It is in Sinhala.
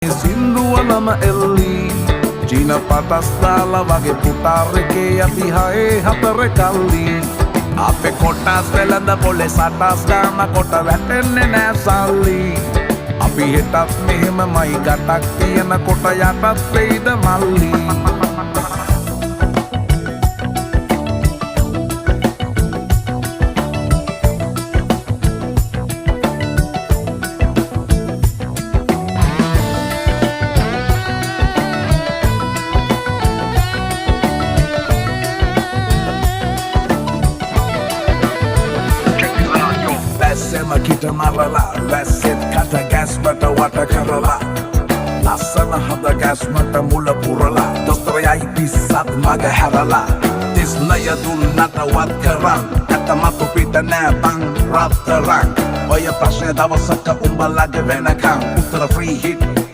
සින්දුවලම එල්ලී චීන පටස් දාලා වගේ පුටාරකේ අපි හයේ හතර කල්ලි අපේ කොටස් වෙලඳ පොලේ සටස් ගාම කොට වැටෙන්නේ නෑ සල්ලි අපි හෙටත් මෙහෙමමයි ගටක් තියෙන කොට යටත් වෙයිද මල්ලි Kita marala, වැස්සෙත් කට ගැස්මට වට කරලා ලස්සන හද ගැස්මට මුල පුරලා දොස්තරයයි පිස්සත් මග හැරලා තිස්නය දුන්නට වත් කරන් ඇතමතු පිට නෑ බං රත්තරන් ඔය ප්‍රශ්නය දවසක උඹලගේ වෙනකම් උත්තර ෆ්‍රී හිට්